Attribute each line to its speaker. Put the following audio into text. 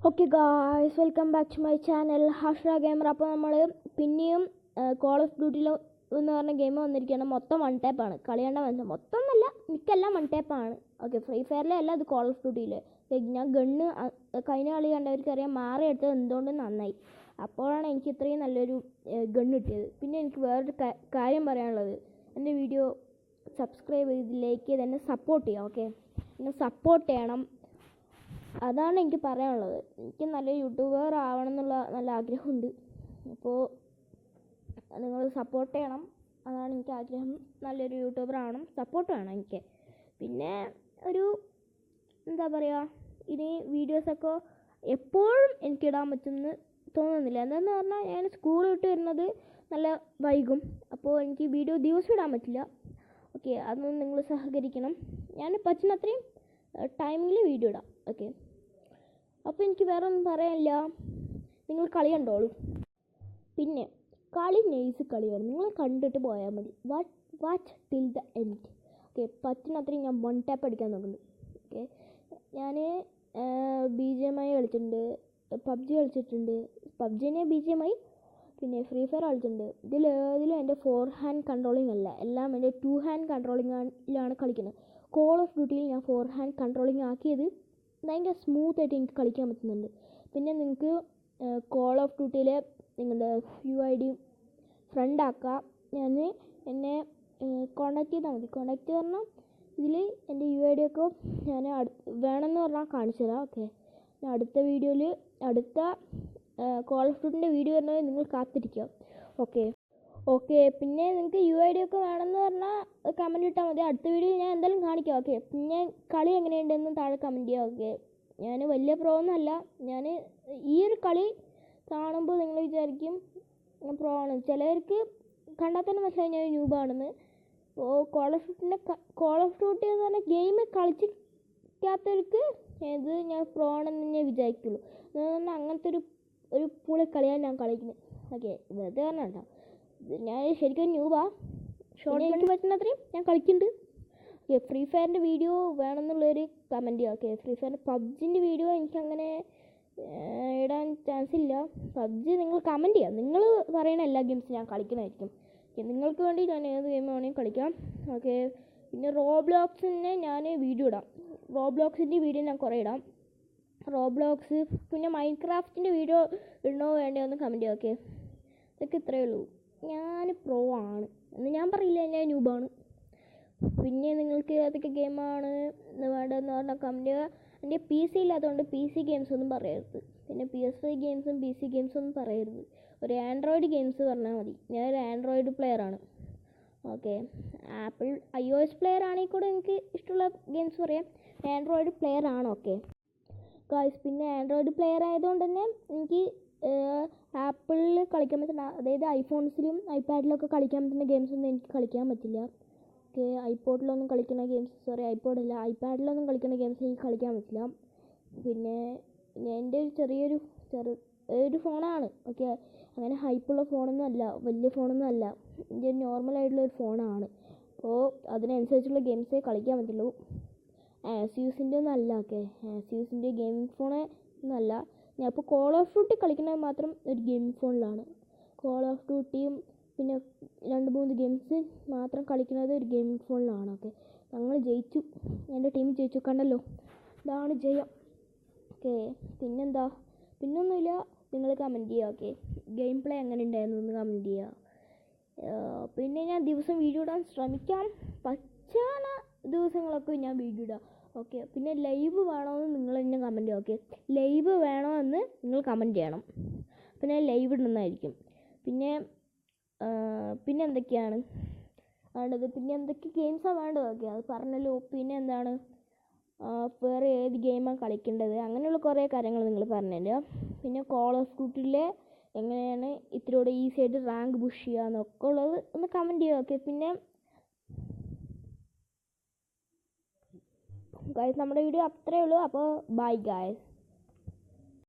Speaker 1: Okay guys, welcome back to my channel Hashra gamer. അപ്പോൾ നമ്മൾ പിന്നെയും കോൾ ഓഫ് ഡ്യൂട്ടിയിൽ എന്ന് പറഞ്ഞ ഗെയിം വന്നിരിക്കുകയാണ്. മൊത്തം വൺ ടൈപ്പാണ്. കളിയേണ്ട മനസ്സിൽ മൊത്തം എന്നല്ല, മിക്കെല്ലാം വൺ ടൈപ്പാണ്. ഓക്കെ, ഫ്രീ ഫയറിലെ അല്ല, ഇത് കോൾ ഓഫ് ഡ്യൂട്ടിയിൽ. ഞാൻ ഗണ്ണ് കഴിഞ്ഞ കളി കണ്ടവർക്കറിയാം, മാറി എടുത്തത് എന്തുകൊണ്ടും നന്നായി. അപ്പോഴാണ് എനിക്ക് ഇത്രയും നല്ലൊരു ഗണ്ണ് കിട്ടിയത്. പിന്നെ എനിക്ക് വേറൊരു കാര്യം പറയാനുള്ളത്, എൻ്റെ വീഡിയോ സബ്സ്ക്രൈബ് ചെയ്ത് ലൈക്ക് ചെയ്ത് എന്നെ സപ്പോർട്ട് ചെയ്യാം. ഓക്കെ, എന്നെ സപ്പോർട്ട് ചെയ്യണം, അതാണ് എനിക്ക് പറയാനുള്ളത്. എനിക്ക് നല്ല യൂട്യൂബർ ആവണം എന്നുള്ള നല്ല ആഗ്രഹമുണ്ട്. അപ്പോൾ നിങ്ങൾ സപ്പോർട്ട് ചെയ്യണം, അതാണ് എനിക്ക് ആഗ്രഹം. നല്ലൊരു യൂട്യൂബർ ആവണം, സപ്പോർട്ട് വേണം എനിക്ക്. പിന്നെ ഒരു എന്താ പറയുക, ഇനി വീഡിയോസൊക്കെ എപ്പോഴും എനിക്കിടാൻ പറ്റുമെന്ന് തോന്നുന്നില്ല. എന്താണെന്ന് പറഞ്ഞാൽ ഞാൻ സ്കൂൾ വിട്ട് വരുന്നത് നല്ല വൈകും, അപ്പോൾ എനിക്ക് വീഡിയോ ദിവസം ഇടാൻ പറ്റില്ല. ഓക്കെ, അതൊന്നും നിങ്ങൾ സഹകരിക്കണം. ഞാൻ പറ്റുന്നത്രയും ടൈമിൽ വീഡിയോ ഇടാം. ഓക്കെ, അപ്പോൾ എനിക്ക് വേറെ ഒന്നും പറയാനില്ല. നിങ്ങൾ കളി കണ്ടോളൂ. പിന്നെ കളി നൈസ് കളിയാണ്, നിങ്ങൾ കണ്ടിട്ട് പോയാൽ മതി. Watch till the end. Okay, പറ്റുന്നത്രയും ഞാൻ വൺ ടാപ്പ് അടിക്കാൻ നോക്കുന്നുണ്ട്. ഓക്കെ, ഞാൻ BGMI കളിച്ചിട്ടുണ്ട്, PUBG കളിച്ചിട്ടുണ്ട്, PUBGനെ BGMI, പിന്നെ ഫ്രീ ഫയർ കളിച്ചിട്ടുണ്ട്. ഇതിലേതിലും എൻ്റെ 4 ഹാൻഡ് കൺട്രോളിങ് അല്ല, എല്ലാം എൻ്റെ 2 ഹാൻഡ് കൺട്രോളിങ്ങിലാണ് കളിക്കുന്നത്. കോൾ ഓഫ് ഡ്യൂട്ടിയിൽ ഞാൻ 4 ഹാൻഡ് കൺട്രോളിങ് ആക്കിയത് ഭയങ്കര സ്മൂത്തായിട്ട് എനിക്ക് കളിക്കാൻ പറ്റുന്നുണ്ട്. പിന്നെ നിങ്ങൾക്ക് കോൾ ഓഫ് ഡ്യൂട്ടിയിലെ നിങ്ങളുടെ UID ഫ്രണ്ട് ആക്കാം. എന്നെ കോണ്ടാക്ട് ചെയ്താൽ മതി. കോണ്ടാക്ട് പറഞ്ഞാൽ ഇതിൽ എൻ്റെ UID ഒക്കെ ഞാൻ വേണമെന്ന് പറഞ്ഞാൽ കാണിച്ചു തരാം. ഓക്കെ, അടുത്ത വീഡിയോയിൽ അടുത്ത കോൾ ഓഫ് ഡ്യൂട്ടിൻ്റെ വീഡിയോ വരുന്നത് നിങ്ങൾ കാത്തിരിക്കുക. ഓക്കെ, പിന്നെ നിങ്ങൾക്ക് UID ഒക്കെ വേണമെന്ന് പറഞ്ഞാൽ കമൻറ്റ് ഇട്ടാൽ മതി. അടുത്ത വീഡിയോയിൽ ഞാൻ എന്തായാലും കാണിക്കാം. ഓക്കെ, പിന്നെ കളി എങ്ങനെയുണ്ടെന്ന് താഴെ കമൻറ്റ് ചെയ്യുക. ഓക്കെ, ഞാൻ വലിയ പ്രോ ഒന്നുമല്ല. ഞാൻ ഈ ഒരു കളി കാണുമ്പോൾ നിങ്ങൾ വിചാരിക്കും ഞാൻ പ്രോ ആണ്. ചിലവർക്ക് കണ്ടാൽ തന്നെ മനസ്സിലായി ഞാൻ ന്യൂബാണെന്ന്. അപ്പോൾ കോൾ ഓഫ് ഡ്യൂട്ടി എന്ന് പറഞ്ഞാൽ ഗെയിം കളിക്കാത്തവർക്ക് ഇത് ഞാൻ പ്രോ ആണെന്ന് ഞാൻ വിചാരിക്കുള്ളൂ. എന്ന് പറഞ്ഞാൽ അങ്ങനത്തെ ഒരു പുളി കളിയാണ് ഞാൻ കളിക്കുന്നത്. ഓക്കെ, വെറുതെ പറഞ്ഞാൽ ഞാൻ ശരിക്കും ന്യൂബാ. ഷോർട്ട് ഗണ്ണിന് പറ്റുന്നത്രയും ഞാൻ കളിക്കുന്നുണ്ട്. ഓക്കെ, ഫ്രീ ഫയറിൻ്റെ വീഡിയോ വേണമെന്നുള്ളൊരു കമൻറ്റ് ചെയ്യുക. ഓക്കെ, ഫ്രീ ഫയറിൻ്റെ PUBGൻ്റെ വീഡിയോ എനിക്കങ്ങനെ ഇടാൻ ചാൻസ് ഇല്ല. PUBG നിങ്ങൾ കമൻറ്റ് ചെയ്യുക. നിങ്ങൾ പറയുന്ന എല്ലാ ഗെയിംസും ഞാൻ കളിക്കുന്നതായിരിക്കും. ഓക്കെ, നിങ്ങൾക്ക് വേണ്ടി ഞാൻ ഏത് ഗെയിം വേണമെങ്കിൽ കളിക്കാം. ഓക്കെ, പിന്നെ റോബ്ലോക്സിൻ്റെ ഞാൻ വീഡിയോ ഇടാം. റോബ്ലോക്സിൻ്റെ വീഡിയോ ഞാൻ കുറേ ഇടാം. റോബ്ലോക്സ് പിന്നെ മൈൻക്രാഫ്റ്റിൻ്റെ വീഡിയോ ഇടണോ വേണ്ടയോ എന്ന് കമൻറ്റ് ചെയ്യുക. ഓക്കെ, ഇതൊക്കെ ഇത്രയേ ഉള്ളൂ. ഞാൻ പ്രോ ആണ് എന്ന് ഞാൻ പറയില്ല, ഞാൻ ന്യൂബാണ്. പിന്നെ നിങ്ങൾക്ക് ഏതൊക്കെ ഗെയിമാണ് വേണ്ടതെന്ന് പറഞ്ഞാൽ കമൻറ്റ് ചെയ്യുക. എൻ്റെ PC ഇല്ലാത്തതുകൊണ്ട് PC ഗെയിംസ് ഒന്നും പറയരുത്. പിന്നെ PS5 ഗെയിംസും PC ഗെയിംസും ഒന്നും പറയരുത്. ഒരു ആൻഡ്രോയിഡ് ഗെയിംസ് പറഞ്ഞാൽ മതി. ഞാനൊരു ആൻഡ്രോയിഡ് പ്ലെയറാണ്. ഓക്കെ, iOS പ്ലെയർ ആണെങ്കിൽ കൂടെ എനിക്ക് ഇഷ്ടമുള്ള ഗെയിംസ് പറയാം. ആൻഡ്രോയിഡ് പ്ലെയർ ആണ്. ഓക്കെ ഗായ്സ്, പിന്നെ ആൻഡ്രോയിഡ് പ്ലെയർ ആയതുകൊണ്ട് തന്നെ എനിക്ക് ആപ്പിളിൽ കളിക്കാൻ പറ്റുന്ന, അതായത് ഐഫോൺസിലും ഐപാഡിലൊക്കെ കളിക്കാൻ പറ്റുന്ന ഗെയിംസൊന്നും എനിക്ക് കളിക്കാൻ പറ്റില്ല. ഓക്കെ, ഐപോഡിലൊന്നും കളിക്കുന്ന ഗെയിംസ് ഐപോഡല്ല, ഐപാഡിലൊന്നും കളിക്കുന്ന ഗെയിംസ് എനിക്ക് കളിക്കാൻ പറ്റില്ല. പിന്നെ എൻ്റെ ഒരു ചെറിയൊരു ഫോണാണ്. ഓക്കെ, അങ്ങനെ ഹൈപ്പുള്ള ഫോണൊന്നും അല്ല, വലിയ ഫോണൊന്നും അല്ല. എൻ്റെ നോർമലായിട്ടുള്ളൊരു ഫോണാണ്. അപ്പോൾ അതിനനുസരിച്ചുള്ള ഗെയിംസേ കളിക്കാൻ പറ്റുള്ളൂ. ആസ്യൂസിൻ്റെ ഒന്നും അല്ല. ഓക്കെ, ആസ്യൂസിൻ്റെ ഗെയിമിംഗ് ഫോണ് ഒന്നുമല്ല. ഞാൻ ഇപ്പോൾ കോൾ ഓഫ് ഡ്യൂട്ടി കളിക്കുന്നത് മാത്രം ഒരു ഗെയിമിംഗ് ഫോണിലാണ്. കോൾ ഓഫ് ഡ്യൂട്ടിയും പിന്നെ 2-3 ഗെയിംസ് മാത്രം കളിക്കുന്നത് ഒരു ഗെയിമിംഗ് ഫോണിലാണ്. ഓക്കെ, ഞങ്ങൾ ജയിച്ചു, എൻ്റെ ടീം ജയിച്ചു, കണ്ടല്ലോ, ഇതാണ് ജയം. ഓക്കെ, പിന്നൊന്നുമില്ല, നിങ്ങൾ കമൻറ്റ് ചെയ്യുക. ഓക്കെ, ഗെയിം പ്ലേ എങ്ങനെ ഉണ്ടായിരുന്നു എന്ന് കമൻറ്റ് ചെയ്യുക. പിന്നെ ഞാൻ ദിവസം വീഡിയോ ഇടാൻ ശ്രമിക്കാം. പറ്റുന്ന ദിവസങ്ങളൊക്കെ ഞാൻ വീഡിയോ ഇടാം. ഓക്കെ, പിന്നെ ലൈവ് വേണമെന്ന് നിങ്ങൾ തന്നെ കമൻറ്റ് ചെയ്യുക. ഓക്കെ, ലൈവ് വേണമെന്ന് നിങ്ങൾ കമൻറ്റ് ചെയ്യണം. പിന്നെ ലൈവ് ഇടുന്നതായിരിക്കും. പിന്നെ എന്തൊക്കെയാണ് വേണ്ടത്, പിന്നെ എന്തൊക്കെ ഗെയിംസാണ് വേണ്ടത്? ഓക്കെ, അത് പറഞ്ഞല്ലോ. പിന്നെ എന്താണ് വേറെ ഏത് ഗെയിമാണ് കളിക്കേണ്ടത്, അങ്ങനെയുള്ള കുറേ കാര്യങ്ങൾ നിങ്ങൾ പറഞ്ഞു തരിക. പിന്നെ കോൾ ഓഫ് ഡ്യൂട്ടിയിലെ എങ്ങനെയാണ് ഇത്തിരിയോടെ ഈസി ആയിട്ട് റാങ്ക് പുഷ് ചെയ്യുക എന്നൊക്കെ ഉള്ളത് ഒന്ന് കമൻറ്റ് ചെയ്യുക. ഓക്കെ, പിന്നെ ഗായ്സ്, നമ്മുടെ വീഡിയോ അത്രയേ ഉള്ളൂ. അപ്പോൾ ബൈ ഗായ്സ്.